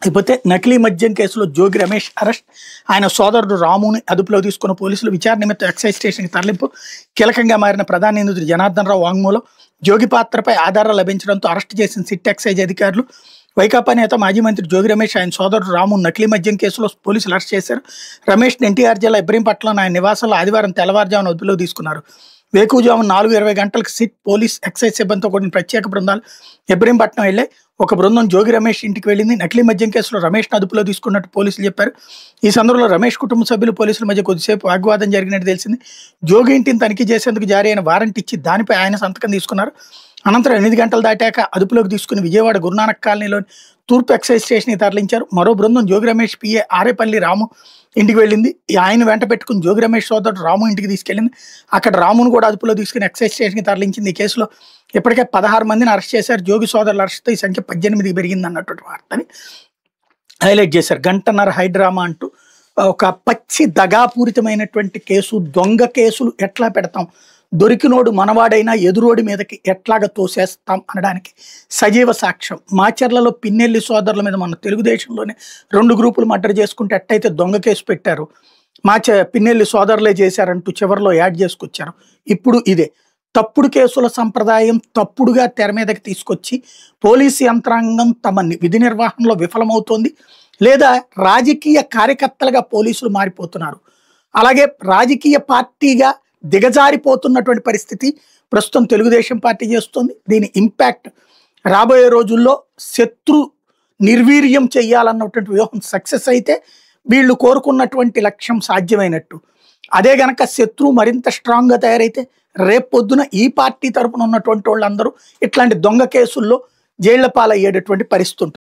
ఇకపోతే నకిలీ మద్యం కేసులో జోగి రమేష్ అరెస్ట్. ఆయన సోదరుడు రాముని అదుపులో తీసుకున్న పోలీసులు విచారణ నిమిత్తం ఎక్సైజ్ స్టేషన్కి తరలింపు. కీలకంగా మారిన ప్రధాన నిందితుడు జనార్దన్ రావు వాంగ్మూలం. జోగి పాత్రపై ఆధారాలు లభించడంతో అరెస్ట్ చేసిన సిట్ ఎక్సైజ్ అధికారులు. వైకాపా నేత మాజీ మంత్రి జోగి రమేష్ ఆయన సోదరుడు రాము నకిలీ మద్యం కేసులో పోలీసులు అరెస్ట్ చేశారు. రమేష్ని ఎన్టీఆర్ జిల్లా ఇబ్రహీంపట్నంలో ఆయన నివాసంలో ఆదివారం తెల్లవారుజామున అదుపులో తీసుకున్నారు. వేకువజామున 4:20 గంటలకు సిట్ పోలీస్ ఎక్సైజ్ సిబ్బందితో కూడిన ప్రత్యేక బృందాలు ఇబ్రహీంపట్నం వెళ్ళాయి. ఒక బృందం జోగి రమేష్ ఇంటికి వెళ్ళింది. నకిలీ మద్యం కేసులో రమేష్ను అదుపులో తీసుకున్నట్టు పోలీసులు చెప్పారు. ఈ సందర్భంలో రమేష్ కుటుంబ సభ్యులు పోలీసుల మధ్య కొద్దిసేపు వాగ్వాదం జరిగినట్టు తెలిసింది. జోగి ఇంటిని తనిఖీ చేసేందుకు జారీ అయిన వారెంట్ ఇచ్చి దానిపై ఆయన సంతకం తీసుకున్నారు. అనంతరం 8 గంటలు దాటాక అదుపులోకి తీసుకుని విజయవాడ గురునానక్ కాలనీలోని తూర్పు ఎక్సైజ్ స్టేషన్కి తరలించారు. మరో బృందం జోగి రమేష్ పిఏ ఆరేపల్లి రాము ఇంటికి వెళ్ళింది. ఆయన వెంట పెట్టుకుని జోగి రమేష్ సోదరుడు రాము ఇంటికి తీసుకెళ్ళింది. అక్కడ రామును కూడా అదుపులో తీసుకుని ఎక్సైజ్ స్టేషన్కి తరలించింది. ఈ కేసులో ఇప్పటికే 16 మందిని అరెస్ట్ చేశారు. జోగి సోదరుల అరెస్ట్తో ఈ సంఖ్య 18కి పెరిగింది అన్నటువంటి వార్తని హైలైట్ చేశారు. గంటన్నర హైడ్రామా అంటూ ఒక పచ్చి దగాపూరితమైనటువంటి కేసు, దొంగ కేసులు ఎట్లా పెడతాం, దొరికినోడు మనవాడైనా ఎదురోడి మీదకి ఎట్లాగ తోసేస్తాం అనడానికి సజీవ సాక్ష్యం. మాచర్లలో పిన్నెల్లి సోదరుల మీద మన తెలుగుదేశంలోనే 2 గ్రూపులు మర్డర్ చేసుకుంటే ఎట్టయితే దొంగ కేసు పెట్టారు, పిన్నెల్లి సోదరులే చేశారంటూ చివరిలో యాడ్ చేసుకొచ్చారు. ఇప్పుడు ఇదే తప్పుడు కేసుల సంప్రదాయం తప్పుడుగా తెర మీదకి తీసుకొచ్చి పోలీసు యంత్రాంగం తమ విధి నిర్వహణలో విఫలమవుతోంది, లేదా రాజకీయ కార్యకర్తలుగా పోలీసులు మారిపోతున్నారు. అలాగే రాజకీయ పార్టీగా దిగజారిపోతున్నటువంటి పరిస్థితి ప్రస్తుతం తెలుగుదేశం పార్టీ చేస్తుంది. దీని ఇంపాక్ట్ రాబోయే రోజుల్లో శత్రు నిర్వీర్యం చేయాలన్నటువంటి వ్యూహం సక్సెస్ అయితే వీళ్ళు కోరుకున్నటువంటి లక్ష్యం సాధ్యమైనట్టు. అదే గనక శత్రువు మరింత స్ట్రాంగ్గా తయారైతే రేపొద్దున ఈ పార్టీ తరపున ఉన్నటువంటి వాళ్ళందరూ ఇట్లాంటి దొంగ కేసుల్లో జైళ్ల పాలయ్యేటటువంటి పరిస్థితి ఉంటుంది.